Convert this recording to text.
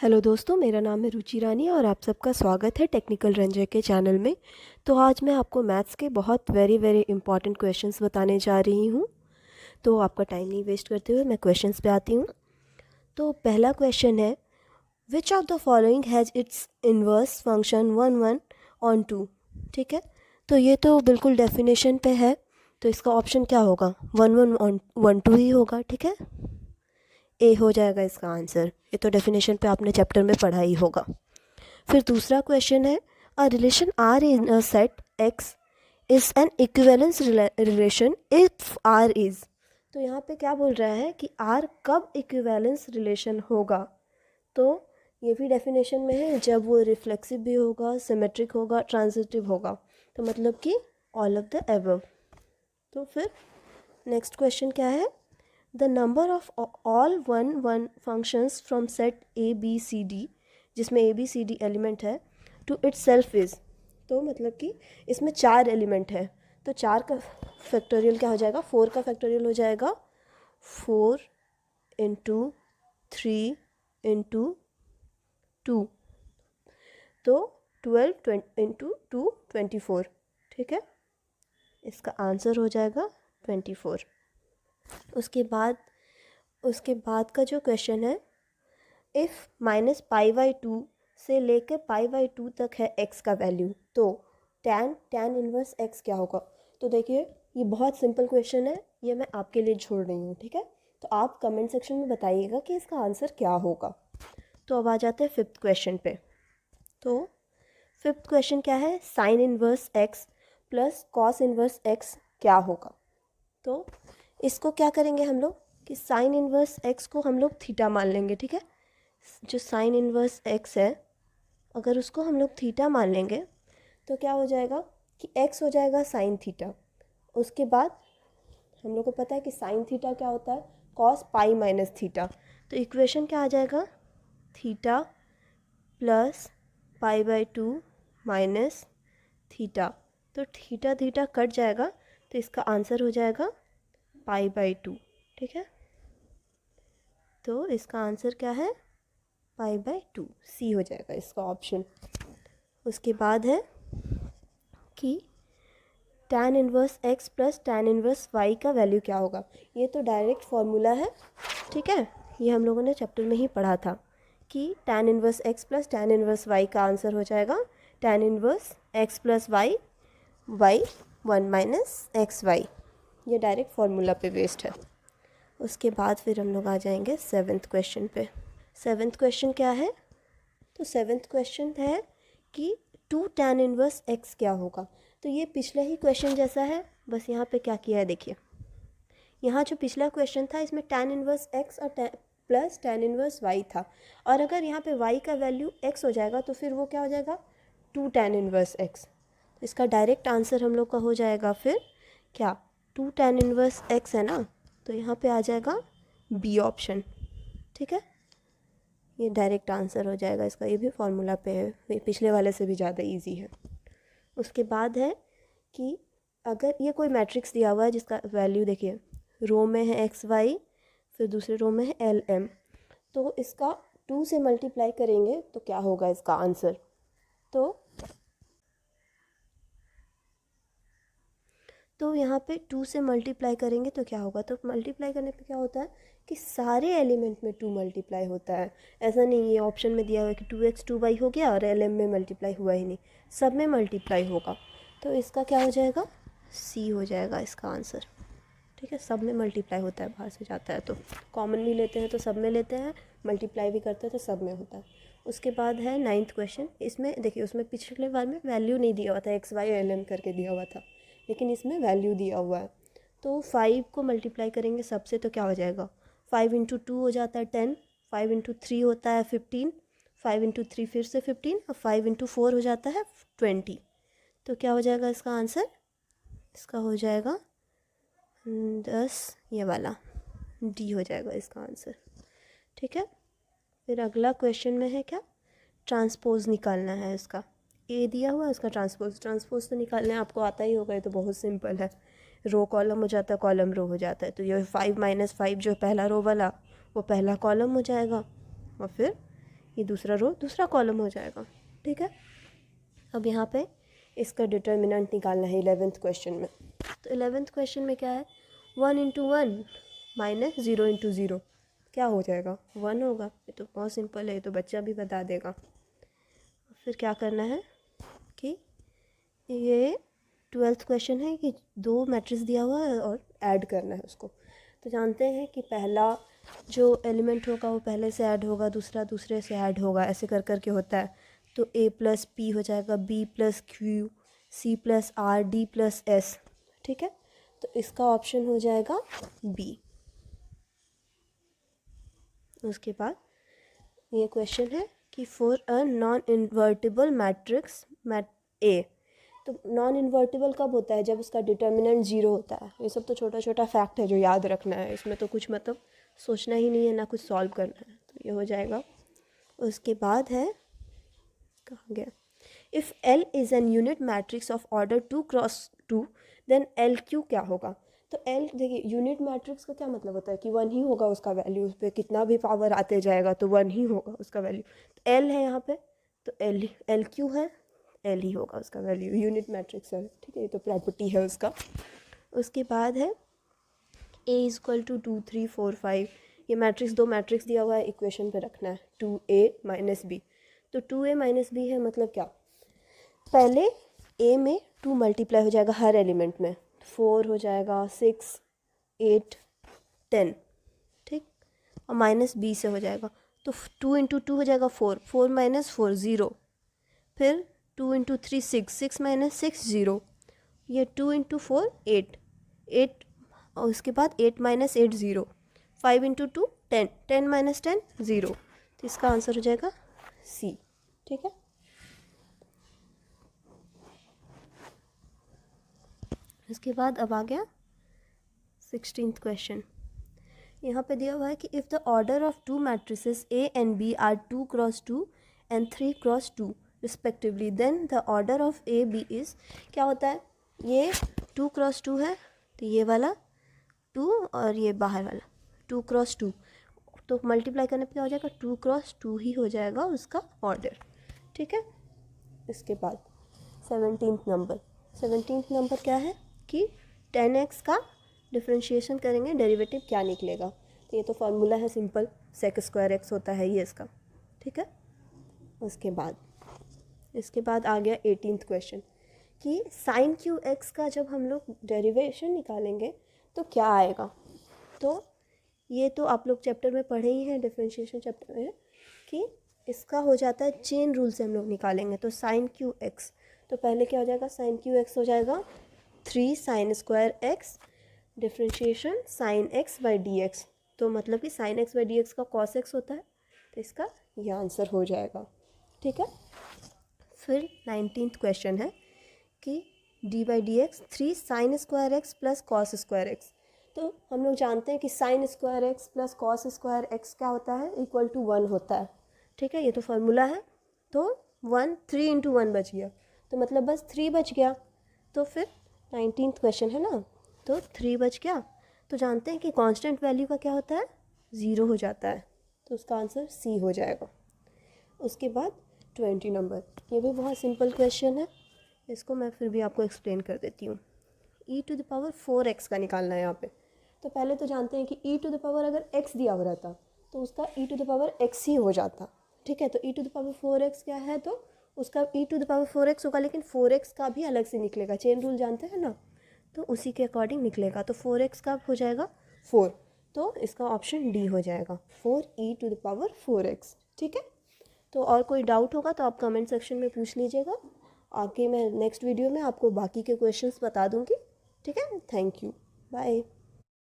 Hello दोस्तों, मेरा नाम है रुचि रानी और आप सबका स्वागत है टेक्निकल रंजय के चैनल में। तो आज मैं आपको मैथ्स के बहुत वेरी इंपॉर्टेंट क्वेश्चंस बताने जा रही हूँ। तो आपका टाइम नहीं वेस्ट करते हुए मैं क्वेश्चंस पे आती हूँ। तो पहला क्वेश्चन है, which of the following has its inverse function 1 1 on 2। ठीक है, तो ये तो बिल्कुल डेफिनेशन पे है, तो इसका ऑप्शन क्या होगा? 1 1 ऑन 1 2 ही होगा। ठीक है, ए हो जाएगा इसका आंसर। ये तो डेफिनेशन पे आपने चैप्टर में पढ़ा ही होगा। फिर दूसरा क्वेश्चन है, a relation R in a set X is an equivalence relation if R is. तो यहाँ पे क्या बोल रहा है कि आर कब इक्विवेलेंस रिलेशन होगा? तो ये भी डेफिनेशन में है, जब वो रिफ्लेक्सिव भी होगा, सिमेट्रिक होगा, ट्रांजिटिव होगा। तो मतलब कि ऑल ऑफ द एबव। तो फिर नेक्स्ट क्वेश्चन क्या है, the number of all 1 1 functions from set A B C D, जिसमें A B C D element है, टू इट्स सेल्फ इज़। तो मतलब कि इसमें 4 एलिमेंट है, तो 4 का फैक्टोरियल क्या हो जाएगा? 4 का फैक्टोरियल हो जाएगा 4 इंटू 3 इंटू 2, तो 12 इंटू 2 24। ठीक है, इसका आंसर हो जाएगा 24। उसके बाद का जो क्वेश्चन है, इफ़ -π/2 से लेकर π/2 तक है x का वैल्यू, तो tan इनवर्स x क्या होगा? तो देखिए, ये बहुत सिंपल क्वेश्चन है, ये मैं आपके लिए छोड़ रही हूँ। ठीक है, तो आप कमेंट सेक्शन में बताइएगा कि इसका आंसर क्या होगा। तो अब आ जाते हैं फिफ्थ क्वेश्चन पे। तो फिफ्थ क्वेश्चन क्या है, sine inverse x plus cos inverse x क्या होगा? तो इसको क्या करेंगे हम लोग कि साइन इनवर्स x को हम लोग थीटा मान लेंगे। ठीक है, जो साइन इनवर्स x है, अगर उसको हम लोग थीटा मान लेंगे तो क्या हो जाएगा कि x हो जाएगा साइन थीटा। उसके बाद हम लोग को पता है कि साइन थीटा क्या होता है? Cos pi minus theta. तो इक्वेशन क्या आ जाएगा? Theta plus π/2 minus theta. तो थीटा थीटा कट जाएगा, तो इसका आंसर हो जाएगा π/2। ठीक है, तो इसका आंसर क्या है? π/2, सी हो जाएगा इसका ऑप्शन। उसके बाद है कि tan inverse x plus tan inverse y का वैल्यू क्या होगा? ये तो डायरेक्ट फॉर्मूला है। ठीक है, ये हम लोगों ने चैप्टर में ही पढ़ा था कि tan inverse x plus tan inverse y का आंसर हो जाएगा tan inverse x plus y 1 minus X Y. ये डायरेक्ट फार्मूला पे बेस्ड है। उसके बाद फिर हम लोग आ जाएंगे सेवन्थ क्वेश्चन पे। सेवन्थ क्वेश्चन क्या है? तो सेवन्थ क्वेश्चन है कि 2 tan इनवर्स x क्या होगा? तो ये पिछले ही क्वेश्चन जैसा है, बस यहाँ पे क्या किया है देखिए। यहाँ जो पिछला क्वेश्चन था, इसमें tan इनवर्स x और प्लस tan इनवर्स y था, और अगर यहाँ पे y का वैल्यू x हो जाएगा तो फिर वो क्या हो जाएगा? 2 tan इनवर्स x। इसका डायरेक्ट आंसर हम लोग का हो जाएगा फिर क्या? 2 tan इनवर्स x है ना, तो यहाँ पे आ जाएगा बी ऑप्शन। ठीक है, ये डायरेक्ट आंसर हो जाएगा इसका। ये भी फार्मूला पे है, ये पिछले वाले से भी ज़्यादा इजी है। उसके बाद है कि अगर ये कोई मैट्रिक्स दिया हुआ है जिसका वैल्यू देखिए, रो में है एक्स वाई, फिर दूसरे रो में है एल एम, तो इसका 2 से मल्टीप्लाई करेंगे तो क्या होगा इसका आंसर? तो यहाँ पे 2 से मल्टीप्लाई करेंगे तो क्या होगा? तो मल्टीप्लाई करने पे क्या होता है कि सारे एलिमेंट में 2 मल्टीप्लाई होता है। ऐसा नहीं ये ऑप्शन में दिया हुआ है कि 2x 2y हो गया और एल एम में मल्टीप्लाई हुआ ही नहीं, सब में मल्टीप्लाई होगा। तो इसका क्या हो जाएगा? सी हो जाएगा इसका आंसर। ठीक है, सब में मल्टीप्लाई होता है, बाहर से जाता है तो कॉमन भी लेते हैं तो सब में लेते हैं, मल्टीप्लाई भी करते हैं तो सब में होता है। उसके बाद है नाइन्थ क्वेश्चन। इसमें देखिए, उसमें पिछले बार में वैल्यू नहीं दिया हुआ था, एक्स वाई एल एम करके दिया हुआ था, लेकिन इसमें वैल्यू दिया हुआ है। तो 5 को मल्टीप्लाई करेंगे सबसे तो क्या हो जाएगा? 5 इंटू 2 हो जाता है 10, 5 इंटू 3 होता है 15, 5 इंटू 3 फिर से 15, और 5 इंटू 4 हो जाता है 20। तो क्या हो जाएगा इसका आंसर? इसका हो जाएगा 10, ये वाला डी हो जाएगा इसका आंसर। ठीक है, फिर अगला क्वेश्चन में है क्या? ट्रांसपोज निकालना है इसका। ए दिया हुआ है, इसका ट्रांसपोज तो निकालने आपको आता ही होगा, ये तो बहुत सिंपल है। रो कॉलम हो जाता है, कॉलम रो हो जाता है, तो ये 5 - 5 जो पहला रो वाला वो पहला कॉलम हो जाएगा, और फिर ये दूसरा रो दूसरा कॉलम हो जाएगा। ठीक है, अब यहाँ पे इसका डिटर्मिनेंट निकालना है 11th क्वेश्चन में। तो 11th क्वेश्चन में क्या है, 1 इंटू 1 माइनस 0 इंटू 0 क्या हो जाएगा, 1 होगा। ये तो बहुत सिंपल है, ये तो बच्चा भी बता देगा। फिर क्या करना है कि ये 12th क्वेश्चन है कि 2 मैट्रिक्स दिया हुआ है और ऐड करना है उसको। तो जानते हैं कि पहला जो एलिमेंट होगा वो पहले से ऐड होगा, दूसरा दूसरे से ऐड होगा, ऐसे कर कर के होता है। तो a प्लस पी हो जाएगा, b plus Q, c plus R, d plus S. ठीक है, तो इसका ऑप्शन हो जाएगा b। उसके बाद ये क्वेश्चन है कि for a non invertible matrix A. तो नॉन इन्वर्टिबल कब होता है, जब उसका डिटर्मिनेंट 0 होता है। ये सब तो छोटा छोटा फैक्ट है जो याद रखना है, इसमें तो कुछ मतलब सोचना ही नहीं है ना कुछ सॉल्व करना है, तो ये हो जाएगा। उसके बाद है, कहाँ गया, if L is an unit matrix of order 2 cross 2 then LQ क्या होगा। तो L देखिए, यूनिट मैट्रिक्स का क्या मतलब होता है कि 1 ही होगा उसका वैल्यू, उस पर कितना भी पावर आते जाएगा तो 1 ही होगा उसका वैल्यू। तो L है यहाँ पे, तो LQ है, L ही होगा उसका वैल्यू, यूनिट मैट्रिक्स है। ठीक है, ये तो प्रॉपर्टी है उसका। उसके बाद है A इज इक्वल टू 2 3 4 5। ये मैट्रिक्स, 2 मैट्रिक्स दिया हुआ है, इक्वेशन पे रखना है 2A माइनस बी। तो 2A माइनस बी है मतलब क्या, पहले A में 2 मल्टीप्लाई हो जाएगा हर एलिमेंट में, 4 हो जाएगा, 6 8 10। ठीक, और माइनस बी से हो जाएगा, तो 2 इंटू 2 हो जाएगा 4, 4 माइनस 4 0, फिर 2 इंटू 3 6, 6 माइनस 6 0, ये 2 इंटू 4 8 8, और उसके बाद 8 माइनस 8 0, 5 इंटू 2 10, 10 माइनस 10 0। तो इसका आंसर हो जाएगा सी। ठीक है, इसके बाद अब आ गया 16th क्वेश्चन। यहाँ पे दिया हुआ है कि if the order of 2 matrices A and B are 2 cross 2 and 3 cross 2 respectively then the order of A B is, क्या होता है, ये 2 क्रॉस 2 है तो ये वाला 2 और ये बाहर वाला 2 क्रॉस 2, तो मल्टीप्लाई करने पे क्या हो जाएगा, 2 क्रॉस 2 ही हो जाएगा उसका ऑर्डर। ठीक है, इसके बाद 17th नंबर क्या है कि 10x का डिफ्रेंशिएशन करेंगे, डेरिवेटिव क्या निकलेगा। तो ये तो फार्मूला है सिंपल, सेक स्क्वायर एक्स होता है ये इसका। ठीक है, इसके बाद आ गया 18th क्वेश्चन कि साइन क्यू एक्स का जब हम लोग डेरिवेशन निकालेंगे तो क्या आएगा। तो ये तो आप लोग चैप्टर में पढ़े ही हैं, डिफ्रेंशिएशन चैप्टर में, कि इसका हो जाता है चेन रूल से हम लोग निकालेंगे। तो साइन क्यू एक्स, तो पहले क्या हो जाएगा, साइन क्यू एक्स हो जाएगा 3 sine square x differentiation sine x by D x. तो मतलब कि sine x by D x का कॉस एक्स होता है, तो इसका ये आंसर हो जाएगा। ठीक है, फिर 19th क्वेश्चन है कि D by D x 3 sine square x plus cos square x. तो हम लोग जानते हैं कि sine square x plus cos square x क्या होता है, इक्वल टू 1 होता है। ठीक है, ये तो फार्मूला है। तो 1 3 इंटू 1 बच गया, तो मतलब बस 3 बच गया। तो फिर 19th क्वेश्चन है ना, तो 3 बच गया। तो जानते हैं कि कांस्टेंट वैल्यू का क्या होता है, 0 हो जाता है, तो उसका आंसर सी हो जाएगा। उसके बाद 20 नंबर, ये भी बहुत सिंपल क्वेश्चन है, इसको मैं फिर भी आपको एक्सप्लेन कर देती हूँ। e to the power 4x का निकालना है यहाँ पे। तो पहले तो जानते हैं कि e टू द पावर अगर x दिया हुआ रहता तो उसका e to the power x ही हो जाता। ठीक है, तो e to the power 4x क्या है, तो उसका e to the power 4x होगा, लेकिन 4x का भी अलग से निकलेगा, चेन रूल जानते हैं ना, तो उसी के अकॉर्डिंग निकलेगा। तो 4x का हो जाएगा 4, तो इसका ऑप्शन डी हो जाएगा 4e to the power 4x। ठीक है, तो और कोई डाउट होगा तो आप कमेंट सेक्शन में पूछ लीजिएगा, आगे मैं नेक्स्ट वीडियो में आपको बाकी के क्वेश्चंस बता दूंगी। ठीक है, थैंक यू, बाय।